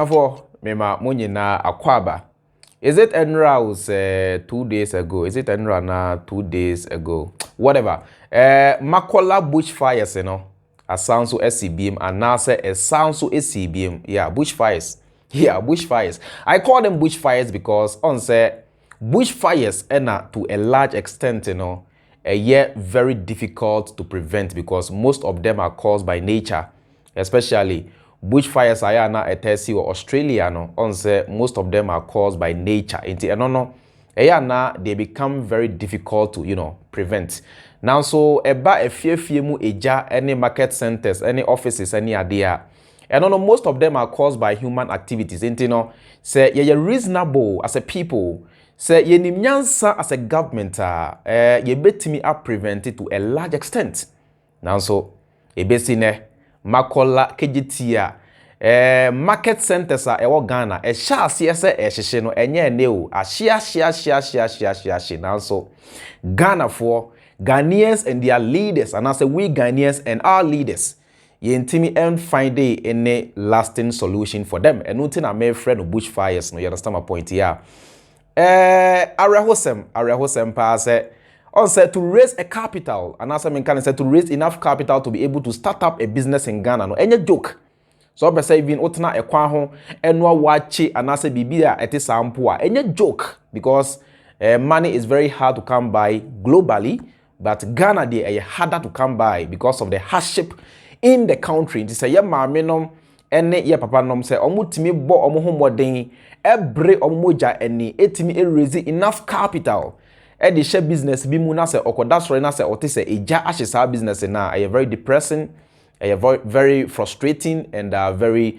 Ebusiafo mema munyina akwaba. Is it Enra was 2 days ago? Is it Enra na 2 days ago? Whatever. Makola bushfires, you know. A sound so SCBM and now say a sound so SCBM. Yeah, bushfires. Yeah, bushfires. I call them bushfires because on say bushfires and to a large extent, you know, yet very difficult to prevent because most of them are caused by nature, especially bushfires are na etesi or Australia no on say most of them are caused by nature. Inti no na they become very difficult to prevent. Now so eba efie mu eja any market centers, any offices, any idea. And most of them are caused by human activities. Inti no say ye reasonable as a people. Say ye nimnyansa as a government ye betimi up prevent it to a large extent. Now so ebesine Makola kejitia market centers are ewo Ghana e sha asiese e hyehye no enye ne o ahia now so Ghana for Ghanaians and their leaders and as we Ghanaians and our leaders yentimi and find any lasting solution for them and nothing na my friend bushfires no you understand my point here. Arehosem pa say on said to raise a capital, and as I can say to raise enough capital to be able to start up a business in Ghana. No, any joke. So I say even otna e kwan ho enwa wachi and as a bibia eti sampoa. Any joke because money is very hard to come by globally, but Ghana they are harder to come by because of the hardship in the country. It say ye maame nom ene ye papa nom say omutimi bo omo ho moden ebre omoja eni etimi raise enough capital. The share business be mu na se okoda sori na se ote se eja ahye business na very depressing, very frustrating and very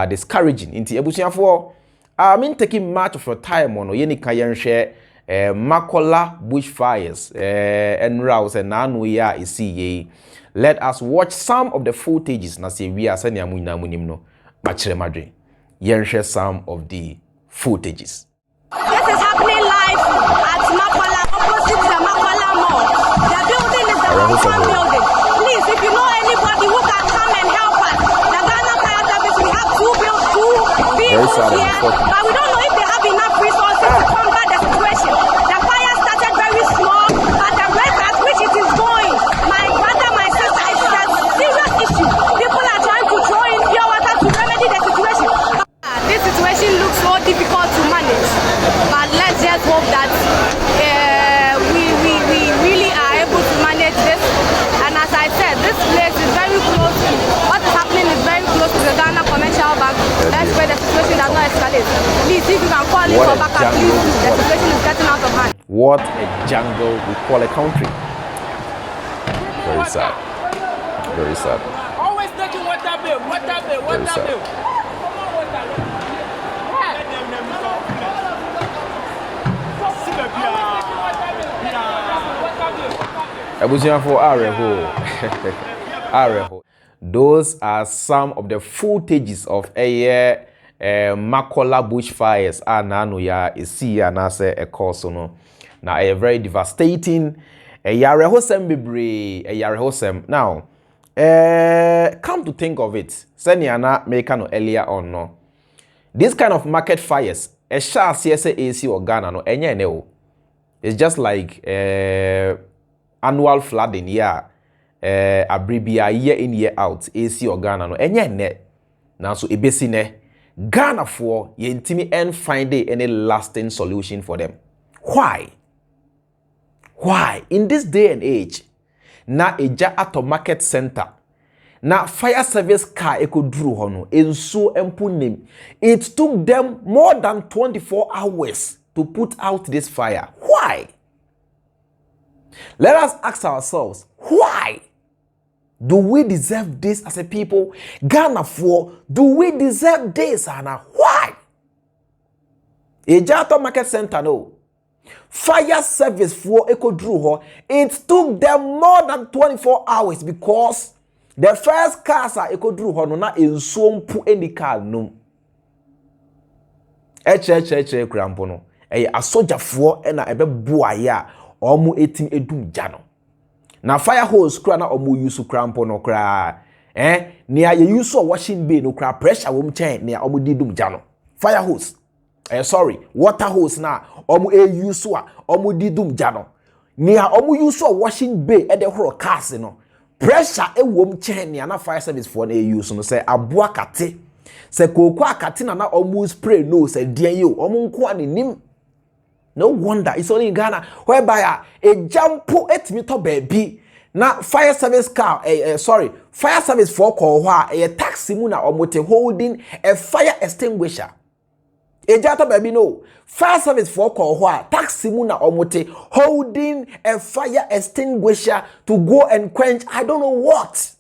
discouraging. Inti ebusuafo I'm taking much of your time on ye nika yen share Makola bushfires and rouse and nanu ya isi ye. Let us watch some of the footages na se we are send amunyina munim no machire madwe yen share some of the footages. This is happening live at Makola, opposite the Makola Mall. The building is the Freemind building. Please, if you know anybody who can come and help us, the Ghana Fire Service, we have two vehicles here, but we don't know if they have enough resources to combat the situation. The fire started very small, but the rate at which it is going, my brother, my sister, it's a serious issue. People are trying to throw in pure water to remedy the situation. This situation looks so difficult to manage. But let's just hope that we really are able to manage this. And as I said, this place is very close to what is happening is very close to the Ghana Commercial Bank. That's where the situation does not escalate. Please, if you can call it for backup, please do. The situation is getting out of hand. What a jungle we call a country. Very sad. Very sad. Always taking water bill. Areho. Those are some of the footages of a Makola bushfires. Nanu ya isi ya nase a course no. Now a very devastating. Yarehosem bibre. Yarehosem. Now, come to think of it. Seniana make no earlier on no. This kind of market fires. A sha CSA AC or Ghana no. Enye neo. It's just like annual flooding, yeah. Abribia year in year out, AC or Ghana no. Enye ne. Now so ebesi ne. Ghana for ye intimi and find any lasting solution for them. Why? Why? In this day and age, na eja ato market center. Na fire service car ekoduru hono. Enso empu name. It took them more than 24 hours to put out this fire. Why? Let us ask ourselves, why? Do we deserve this as a people? Ghana for, do we deserve this, Anna? Why? Ejato Market Center, no. Fire service for Ekodruho, it took them more than 24 hours because the first cars are Ekodruho, no, not in some pu any car, no. Krampono. A soldier for and a buaya or mu etim edum jano. Na fire hose krana or mu use crampo no cry. Near you use so washing bay no crap pressure wom chain near omudidum jano. Fire hose. Water hose na omu use so omudidum jano. Near omu use so washing bay at the whole cast no. Pressure e wom chain near na fire service for an use no say abua kate. Se kokwa katina na omu spray no say dear you omu nkwa ni nim. No wonder it's only in Ghana whereby a jumpo etmito baby na fire service car fire service for call a taxi muna omote holding a fire extinguisher. A jato baby no fire service for call taxi muna omote holding a fire extinguisher to go and quench I don't know what.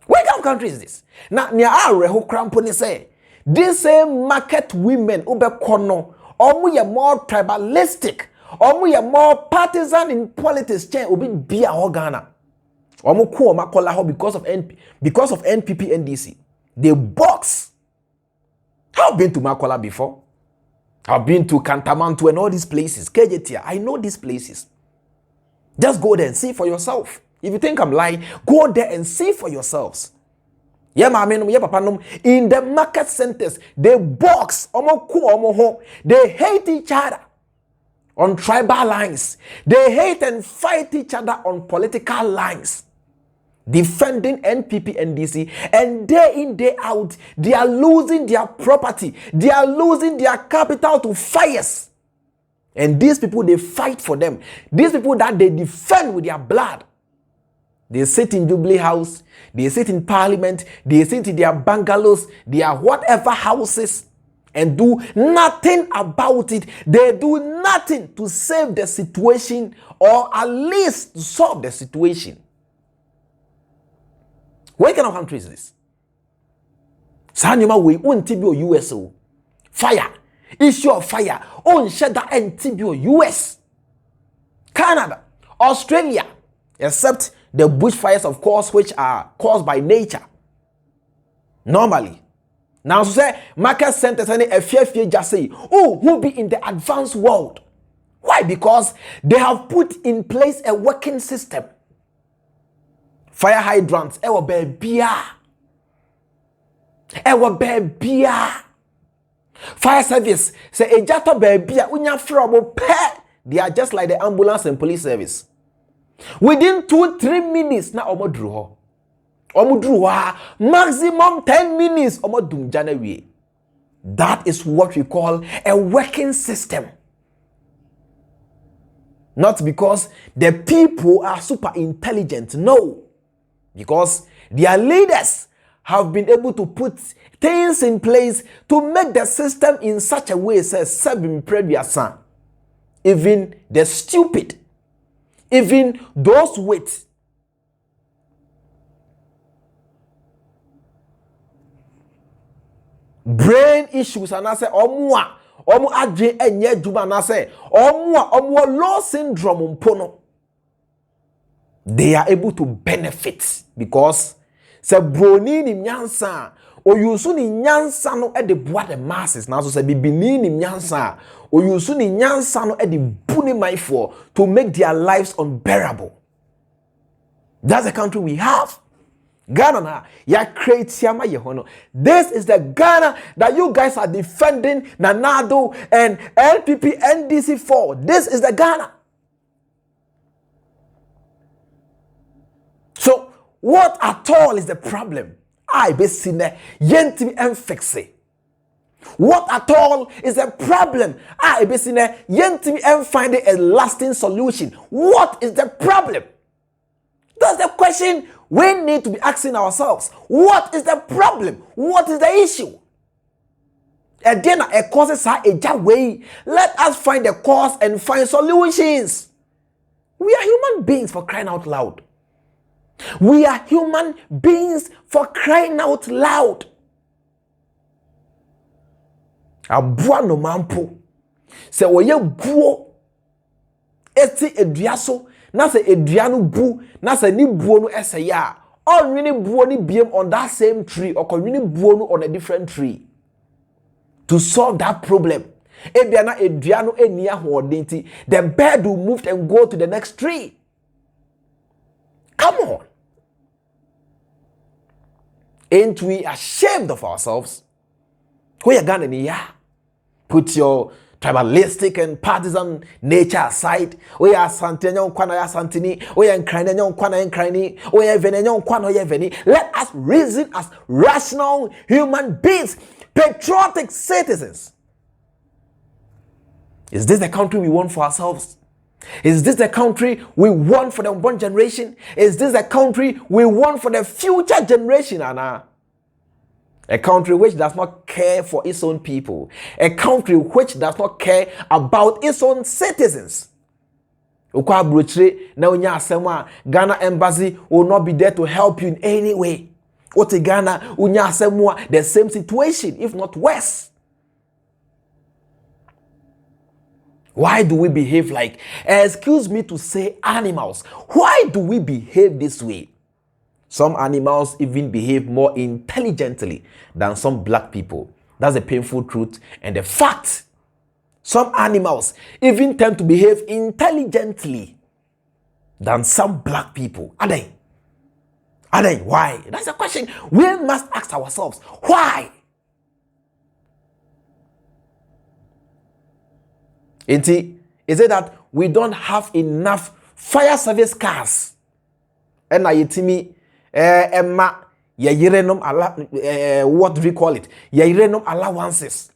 What kind of country is this? Now near our who cramponi say this same market women ube kono omu ye more tribalistic omu ye more partisan in politics chain obi bia ho Ghana omu ko Makola ho because of NPP NDC they box. I've been to Makola before. I've been to Kantamanto and all these places. KJT, I know these places. Just go there and see for yourself. If you think I'm lying, go there and see for yourselves. Yeah, mama, yeah, papa, in the market centers, they box, they hate each other on tribal lines. They hate and fight each other on political lines. Defending NPP and DC, and day in, day out, they are losing their property. They are losing their capital to fires. And these people, they fight for them. These people that they defend with their blood. They sit in Jubilee House, they sit in Parliament, they sit in their bungalows, their whatever houses, and do nothing about it. They do nothing to save the situation or at least to solve the situation. What kind of country is this? Sanyuma we untibio USO. Fire. Issue of fire. On sheda entibio US. Canada. Australia. Except the bushfires, of course, which are caused by nature. Normally. Now, so say, market centers and a fear just say, oh, who be in the advanced world? Why? Because they have put in place a working system. Fire hydrants, ewa bebia. Fire service, say, a jato bebia, unya frobo pe. They are just like the ambulance and police service. Within 2-3 minutes, na omodru maximum 10 minutes omodum January. That is what we call a working system. Not because the people are super intelligent, no. Because their leaders have been able to put things in place to make the system in such a way, says Sabin Prebiasan. Even the stupid, even those with brain issues and I say omu adwe enye djuma na say omu low syndrome mpono, they are able to benefit because se broni ni nyansa oyusu ni nyansa no e de boa the masses na so se bibini ni nyansa oyusu ni nyansa no e de buni maifo to make their lives unbearable. That's the country we have. Ghana na ya create yama yehono. This is the Ghana that you guys are defending Nanado and LPP NDC for. This is the Ghana. So what at all is the problem? I be seen yenti emfixe. What at all is the problem? I be seen yenti finding a lasting solution. What is the problem? That's the question we need to be asking ourselves. What is the problem? What is the issue? And then a causes are a way. Let us find the cause and find solutions. We are human beings, for crying out loud. We are human beings, for crying out loud. Abua no mampo. Se woye buo. Eti eduaso. Na se eduanu bu. Na se ni buo no ese ya. Or really buo ni biem on that same tree. Or really buo no on a different tree. To solve that problem. Ebiana eduanu enia hoodinti. The bird will move and go to the next tree. Come on. Ain't we ashamed of ourselves? We are Ghana, yeah. Put your tribalistic and partisan nature aside. We are Santenyon Kwana ya Santini. We are Nkranenyon Kwana Nkrani. We are Venenyon Kwana ya Veni. Let us reason as rational human beings, patriotic citizens. Is this the country we want for ourselves? Is this the country we want for the unborn generation? Is this the country we want for the future generation, Anna? A country which does not care for its own people. A country which does not care about its own citizens. Ghana embassy will not be there to help you in any way. Ghana, the same situation, if not worse. Why do we behave like, excuse me to say, animals? Why do we behave this way? Some animals even behave more intelligently than some black people. That's a painful truth and a fact. Some animals even tend to behave intelligently than some black people. Are they? Why? That's the question we must ask ourselves. Why? Is it that we don't have enough fire service cars? And I Emma, what do we call it? Allowances.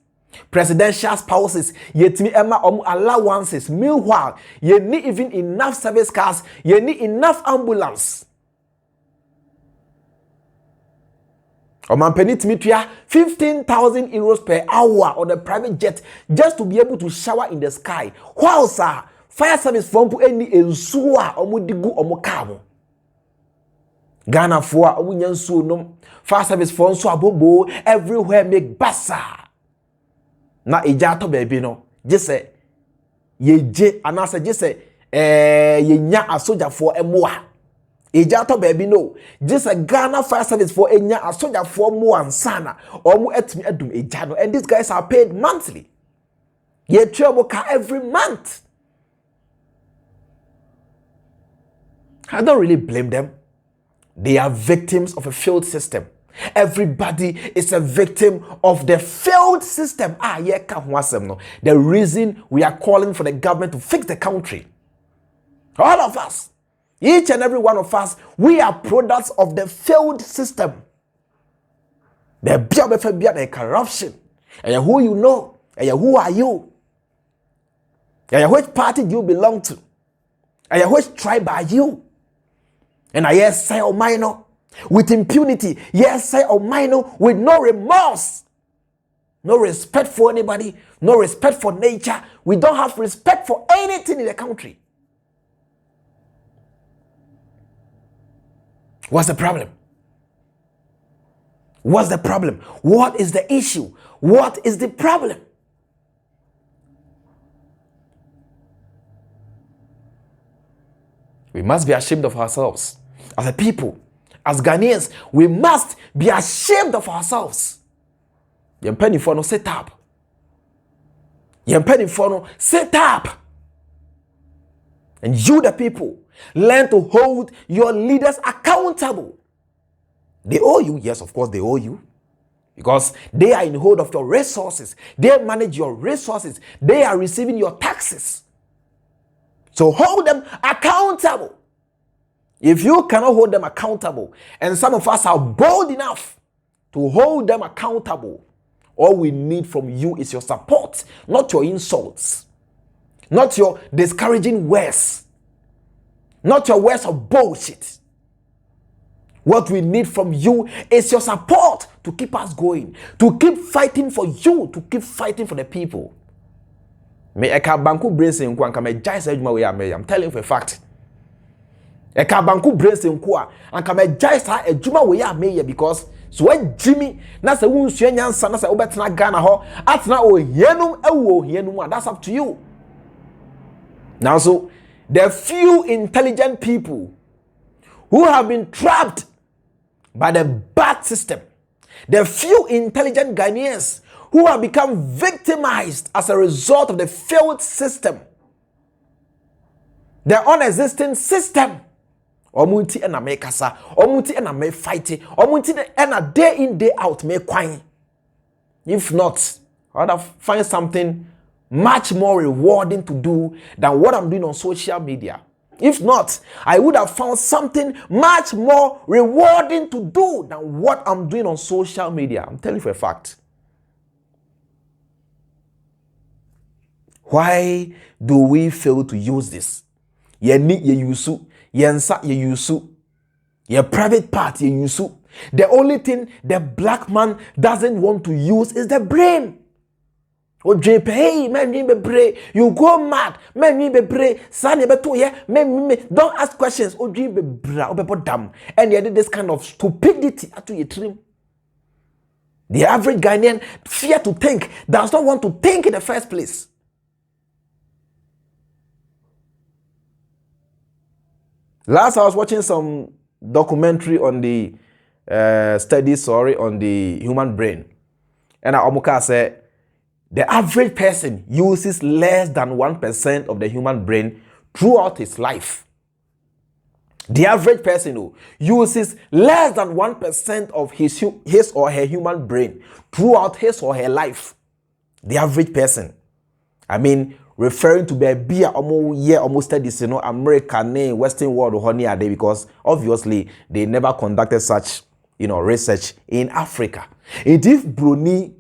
Presidential spouses, Emma allowances. Meanwhile, you need even enough service cars, you need enough ambulance. Omampeni Timitria 15,000 euros per hour on a private jet just to be able to shower in the sky. Wow, sir. Fire service from any ensua omudigu omukamo. Ghana for omunyansu no. Fire service from so abobo everywhere make basa. Na ejato baby no. Just say ye anasa just say ye nya asoja for emwa. Ejato baby no. Just a Ghana fire service for enya asoja for mo ansana. Omu etmi edum ejano. And these guys are paid monthly. Ye trouble car every month. I don't really blame them. They are victims of a failed system. Everybody is a victim of the failed system. The reason we are calling for the government to fix the country. All of us. Each and every one of us, we are products of the failed system. The corruption. And who you know. And who are you? And which party do you belong to? And which tribe are you? And I yes say oh minor with impunity. Yes say oh minor with no remorse. No respect for anybody. No respect for nature. We don't have respect for anything in the country. What's the problem? What's the problem? What is the issue? What is the problem? We must be ashamed of ourselves. As a people, as Ghanaians, we must be ashamed of ourselves. Yempeni for no set up. Yempeni for no set up. And you, the people, learn to hold your leaders accountable. They owe you. Yes, of course, they owe you. Because they are in hold of your resources. They manage your resources. They are receiving your taxes. So hold them accountable. If you cannot hold them accountable, and some of us are bold enough to hold them accountable, all we need from you is your support, not your insults, not your discouraging words, not your words of bullshit. What we need from you is your support to keep us going, to keep fighting for you, to keep fighting for the people. I'm telling you for a fact. Eka banku brace nko a anka me jai sa adwuma we ya meye because so Jimmy na se wunsu nyansa na se obetena Ghana ho atena ohienum ewo ohienum, that's up to you. Now so the few intelligent people who have been trapped by the bad system, the few intelligent Ghanaians who have become victimized as a result of the failed system, the unexisting system Omunti ena me kasa, omunti ena me fight, omunti ena day in day out me kwine. If not, I would find something much more rewarding to do than what I'm doing on social media. If not, I would have found something much more rewarding to do than what I'm doing on social media. I'm telling you for a fact. Why do we fail to use this? Ye need ye yusu, ye nsa ye yusu, ye private part ye yusu. The only thing the black man doesn't want to use is the brain. O dream hey man me brain, you go mad, man me brain, son ye beto ye, me don't ask questions. O dream be bra, o be dam, and ye did this kind of stupidity atu ye trim. The average Ghanaian fear to think, does not want to think in the first place. Last I was watching some documentary on the on the human brain, and Amuka said the average person uses less than 1% of the human brain throughout his life. The average person uses less than 1% of his or her human brain throughout his or her life. The average person. I mean, referring to baby almost studies, American, Western world or honey day, because obviously they never conducted such research in Africa. And if Bruni,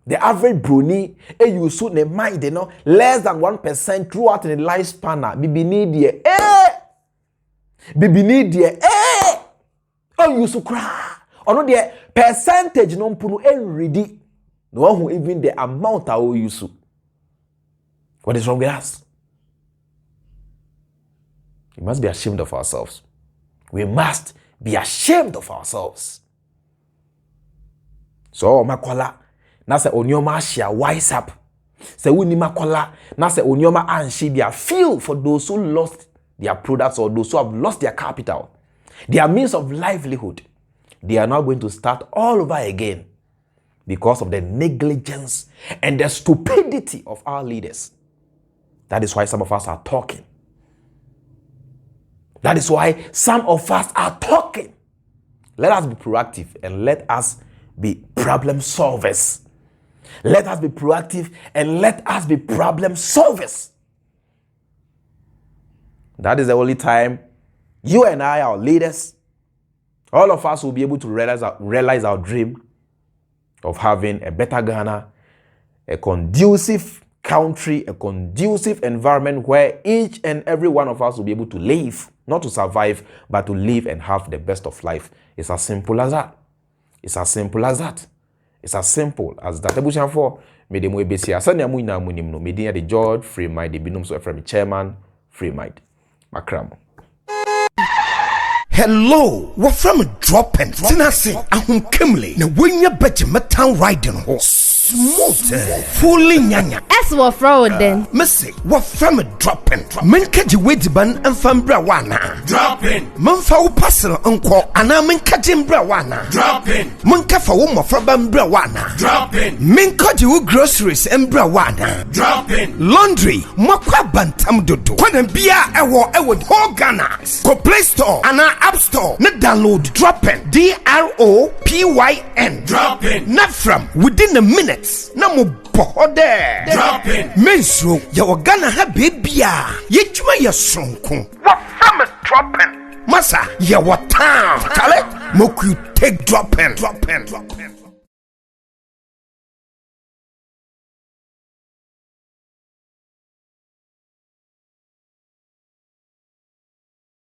the average Bruni, you should ne mind less than 1% throughout the lifespan, oh you should cry. Or no the percentage no punu ready. No one who even the amount I owe you so. What is wrong with us? We must be ashamed of ourselves. We must be ashamed of ourselves. So, Makola, na se onyoma share wise up. Se uni Makola, na se onyoma anshi their feel for those who lost their products or those who have lost their capital, their means of livelihood. They are now going to start all over again because of the negligence and the stupidity of our leaders. That is why some of us are talking. That is why some of us are talking. Let us be proactive and let us be problem solvers. Let us be proactive and let us be problem solvers. That is the only time you and I, our leaders, all of us will be able to realize our dream of having a better Ghana, a conducive country, a conducive environment where each and every one of us will be able to live, not to survive, but to live and have the best of life. It's as simple as that. It's as simple as that. It's as simple as that. Ebushan for me de mo ebesi asanya mu ina munim no me din the George Freemind de binom so from chairman Freemind. Accra. Hello, what from a dropping? Tinasi, ahun kemle. Na wenya beje metan riding ho. Smooth, fully nyanya. As what fraud then? Missy, what from a dropping? Menkaji wediban and fambra wana. Dropping. Manfa u parcel unko ana menkajim bra wana. Dropping. Mankafa u mafraba mbra wana. Dropping. Menkaji u groceries mbra wana. Dropping. Laundry, makwa bantam dodo. Kwa bia ewo ho Ghana. Go Play Store ana App Store. Na download Dropping. DROPYN. Dropping. Not from within a minute. Na mo bohode. Dropping. Menso ya Ghana ha bebia. Yejuma ya sonko. What from a Dropping? Masa ya what town. Kale moku take Dropping.